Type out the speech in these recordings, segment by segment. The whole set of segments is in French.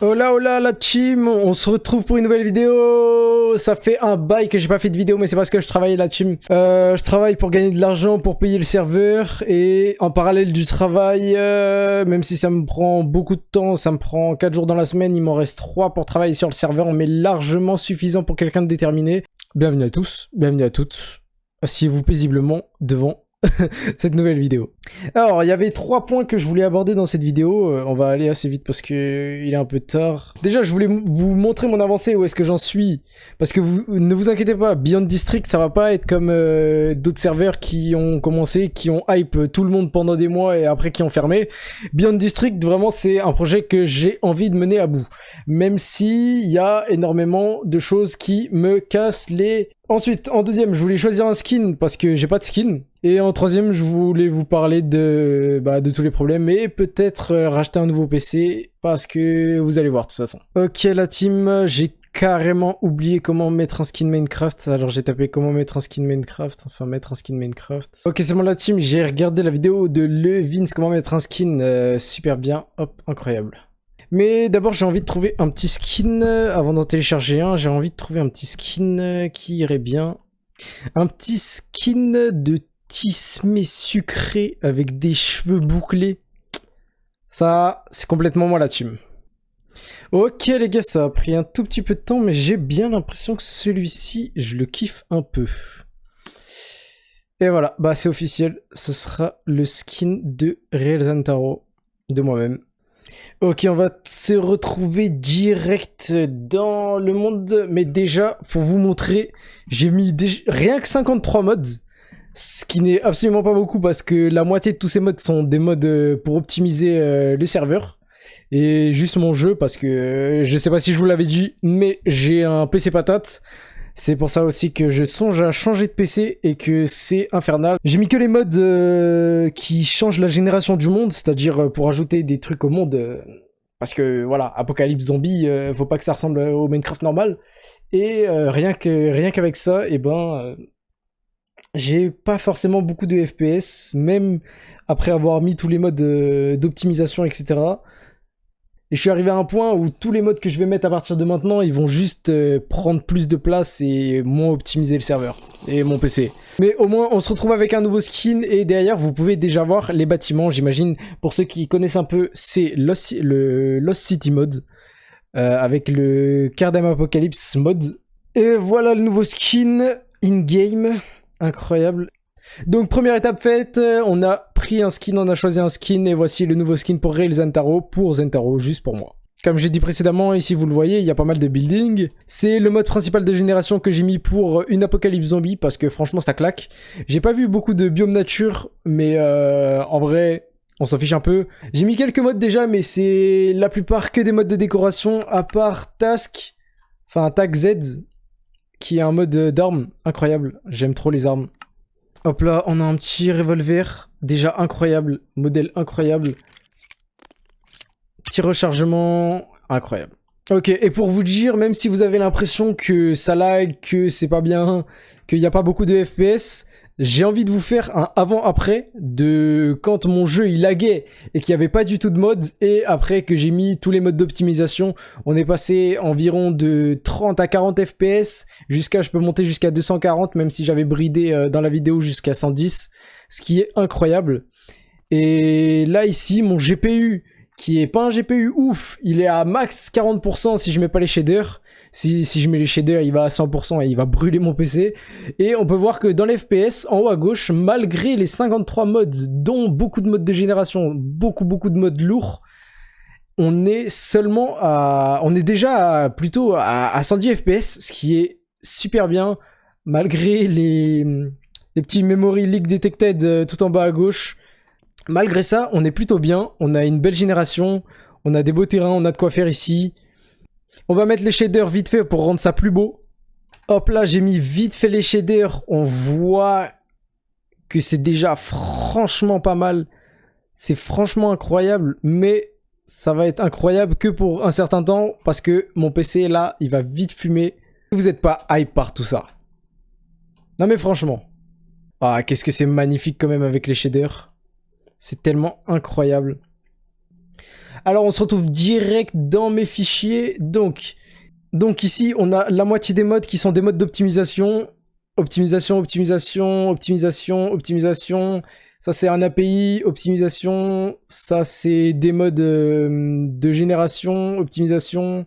Hola la team, on se retrouve pour une nouvelle vidéo. Ça fait un bail que j'ai pas fait de vidéo, mais c'est parce que je travaille la team. Je travaille pour gagner de l'argent, pour payer le serveur, et en parallèle du travail, même si ça me prend beaucoup de temps, ça me prend 4 jours dans la semaine, il m'en reste 3 pour travailler sur le serveur, mais largement suffisant pour quelqu'un de déterminé. Bienvenue à tous, bienvenue à toutes. Asseyez-vous paisiblement devant cette nouvelle vidéo. Alors, il y avait 3 points que je voulais aborder dans cette vidéo. On va aller assez vite parce que il est un peu tard. Déjà, je voulais vous montrer mon avancée, où est-ce que j'en suis. Parce que ne vous inquiétez pas, Beyond District, ça va pas être comme d'autres serveurs qui ont commencé, qui ont hype tout le monde pendant des mois et après qui ont fermé. Beyond District, vraiment, c'est un projet que j'ai envie de mener à bout. Même si il y a énormément de choses qui me cassent les... Ensuite, en deuxième, je voulais choisir un skin parce que j'ai pas de skin. Et en troisième, je voulais vous parler de tous les problèmes et peut-être racheter un nouveau PC parce que vous allez voir de toute façon. Ok la team, j'ai carrément oublié comment mettre un skin Minecraft. Alors j'ai tapé comment mettre un skin Minecraft, enfin mettre un skin Minecraft. Ok, c'est bon la team, j'ai regardé la vidéo de Levins, comment mettre un skin, super bien, hop, incroyable. Mais d'abord, j'ai envie de trouver un petit skin, avant d'en télécharger un, j'ai envie de trouver un petit skin qui irait bien. Un petit skin de Tismé sucré avec des cheveux bouclés. Ça, c'est complètement moi la team. Ok les gars, ça a pris un tout petit peu de temps, mais j'ai bien l'impression que celui-ci, je le kiffe un peu. Et voilà, bah c'est officiel, ce sera le skin de Real Zantaro, de moi-même. Ok, on va se retrouver direct dans le monde, mais déjà, pour vous montrer, j'ai mis rien que 53 mods, ce qui n'est absolument pas beaucoup parce que la moitié de tous ces mods sont des mods pour optimiser le serveur, et juste mon jeu parce que je sais pas si je vous l'avais dit, mais j'ai un PC patate. C'est pour ça aussi que je songe à changer de PC et que c'est infernal. J'ai mis que les mods qui changent la génération du monde, c'est-à-dire pour ajouter des trucs au monde. Parce que voilà, Apocalypse Zombie, faut pas que ça ressemble au Minecraft normal. Et rien qu'avec ça, et j'ai pas forcément beaucoup de FPS, même après avoir mis tous les modes d'optimisation, etc. Et je suis arrivé à un point où tous les modes que je vais mettre à partir de maintenant, ils vont juste prendre plus de place et moins optimiser le serveur et mon PC. Mais au moins, on se retrouve avec un nouveau skin et derrière, vous pouvez déjà voir les bâtiments, j'imagine. Pour ceux qui connaissent un peu, c'est le Lost City mode avec le Cardam Apocalypse mode. Et voilà le nouveau skin in-game. Incroyable. Donc première étape faite, on a pris un skin, on a choisi un skin et voici le nouveau skin pour Real Zantaro, juste pour moi. Comme j'ai dit précédemment, ici vous le voyez, il y a pas mal de building. C'est le mode principal de génération que j'ai mis pour une apocalypse zombie parce que franchement ça claque. J'ai pas vu beaucoup de biome nature, mais en vrai, on s'en fiche un peu. J'ai mis quelques modes déjà, mais c'est la plupart que des modes de décoration, à part Task, enfin Tag Z, qui est un mode d'armes incroyable. J'aime trop les armes. Hop là, on a un petit revolver, déjà incroyable, modèle incroyable. Petit rechargement, incroyable. Ok, et pour vous dire, même si vous avez l'impression que ça lag, que c'est pas bien, qu'il n'y a pas beaucoup de FPS, j'ai envie de vous faire un avant-après de quand mon jeu il laguait et qu'il n'y avait pas du tout de mode, et après que j'ai mis tous les modes d'optimisation, on est passé environ de 30 à 40 FPS, je peux monter jusqu'à 240, même si j'avais bridé dans la vidéo jusqu'à 110, ce qui est incroyable. Et là ici, mon GPU, qui est pas un GPU ouf, il est à max 40% si je mets pas les shaders. Si je mets les shaders, il va à 100% et il va brûler mon PC. Et on peut voir que dans les FPS, en haut à gauche, malgré les 53 mods, dont beaucoup de modes de génération, beaucoup de modes lourds, on est déjà plutôt à 110 FPS, ce qui est super bien, malgré les petits memory leak detected tout en bas à gauche. Malgré ça, on est plutôt bien, on a une belle génération, on a des beaux terrains, on a de quoi faire ici. On va mettre les shaders vite fait pour rendre ça plus beau. Hop là, j'ai mis vite fait les shaders. On voit que c'est déjà franchement pas mal. C'est franchement incroyable, mais ça va être incroyable que pour un certain temps parce que mon PC là, il va vite fumer. Vous êtes pas hype par tout ça. Non mais franchement. Ah, qu'est-ce que c'est magnifique quand même avec les shaders. C'est tellement incroyable. Alors on se retrouve direct dans mes fichiers. Donc ici on a la moitié des modes qui sont des modes d'optimisation. Optimisation. Ça c'est un API. Optimisation. Ça c'est des modes de génération. Optimisation.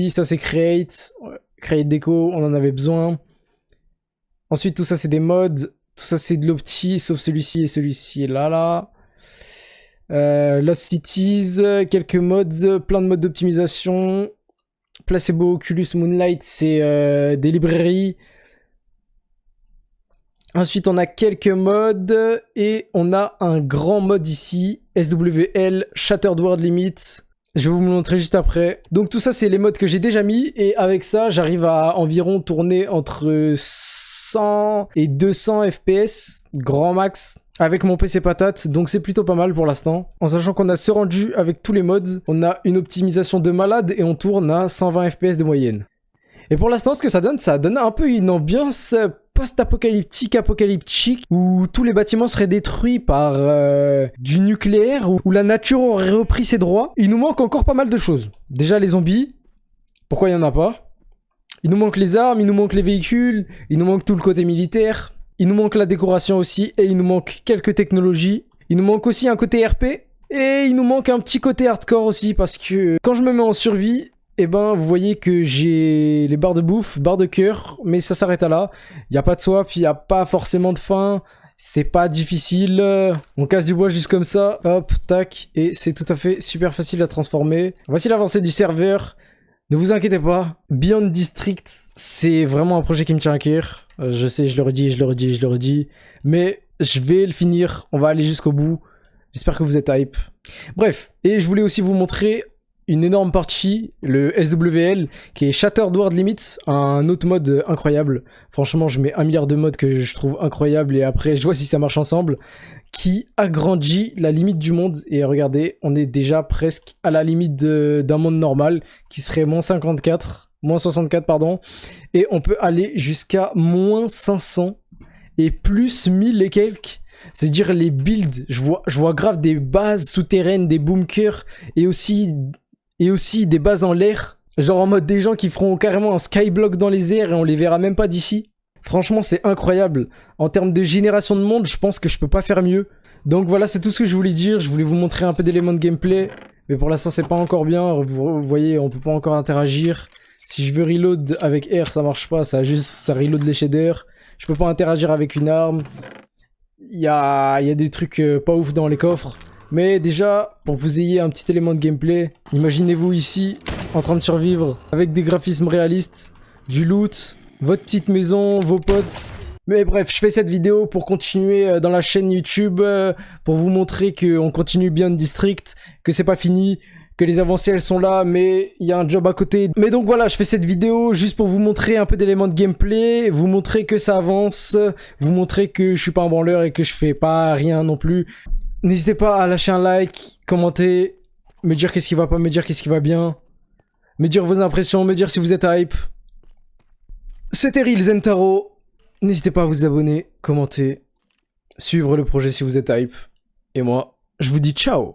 Ça c'est create. Create Deco, on en avait besoin. Ensuite tout ça c'est des modes. Tout ça c'est de l'opti, sauf celui-ci et celui-ci là. Lost Cities, quelques mods, plein de modes d'optimisation. Placebo, Oculus, Moonlight, c'est des librairies. Ensuite, on a quelques mods et on a un grand mode ici, SWL, Shattered World Limit. Je vais vous montrer juste après. Donc tout ça, c'est les mods que j'ai déjà mis et avec ça, j'arrive à environ tourner entre 100 et 200 FPS, grand max. Avec mon PC patate, donc c'est plutôt pas mal pour l'instant. En sachant qu'on a ce rendu avec tous les mods, on a une optimisation de malade et on tourne à 120 FPS de moyenne. Et pour l'instant, ce que ça donne un peu une ambiance post-apocalyptique, apocalyptique, où tous les bâtiments seraient détruits par du nucléaire, où la nature aurait repris ses droits. Il nous manque encore pas mal de choses. Déjà les zombies, pourquoi il y en a pas? Il nous manque les armes, il nous manque les véhicules, il nous manque tout le côté militaire. Il nous manque la décoration aussi, et il nous manque quelques technologies. Il nous manque aussi un côté RP, et il nous manque un petit côté hardcore aussi, parce que quand je me mets en survie, eh ben, vous voyez que j'ai les barres de bouffe, barres de cœur, mais ça s'arrête à là. Il n'y a pas de swap, il n'y a pas forcément de faim, c'est pas difficile. On casse du bois juste comme ça, hop, tac, et c'est tout à fait super facile à transformer. Voici l'avancée du serveur. Ne vous inquiétez pas, Beyond District, c'est vraiment un projet qui me tient à cœur. Je sais, je le redis, mais je vais le finir, on va aller jusqu'au bout. J'espère que vous êtes hype. Bref, et je voulais aussi vous montrer une énorme partie, le SWL, qui est Shattered World Limit, un autre mode incroyable. Franchement, je mets 1 milliard de modes que je trouve incroyables et après, je vois si ça marche ensemble, qui agrandit la limite du monde. Et regardez, on est déjà presque à la limite d'un monde normal, qui serait moins 64, pardon. Et on peut aller jusqu'à moins 500 et plus 1000 et quelques. C'est-à-dire les builds, je vois grave des bases souterraines, des bunkers, et aussi des bases en l'air. Genre en mode des gens qui feront carrément un skyblock dans les airs et on les verra même pas d'ici. Franchement, c'est incroyable. En termes de génération de monde, je pense que je peux pas faire mieux. Donc voilà, c'est tout ce que je voulais dire. Je voulais vous montrer un peu d'éléments de gameplay. Mais pour l'instant, c'est pas encore bien. Vous voyez, on peut pas encore interagir. Si je veux reload avec R, ça marche pas. Ça reload les shaders. Je peux pas interagir avec une arme. Il y a des trucs pas ouf dans les coffres. Mais déjà, pour que vous ayez un petit élément de gameplay, imaginez-vous ici, en train de survivre, avec des graphismes réalistes, du loot, votre petite maison, vos potes. Mais bref, je fais cette vidéo pour continuer dans la chaîne YouTube, pour vous montrer qu'on continue Beyond District, que c'est pas fini, que les avancées elles sont là, mais il y a un job à côté. Mais donc voilà, je fais cette vidéo juste pour vous montrer un peu d'éléments de gameplay, vous montrer que ça avance, vous montrer que je suis pas un branleur et que je fais pas rien non plus. N'hésitez pas à lâcher un like, commenter, me dire qu'est-ce qui va pas, me dire qu'est-ce qui va bien, me dire vos impressions, me dire si vous êtes hype. C'était Real Zentaro. N'hésitez pas à vous abonner, commenter, suivre le projet si vous êtes hype. Et moi, je vous dis ciao.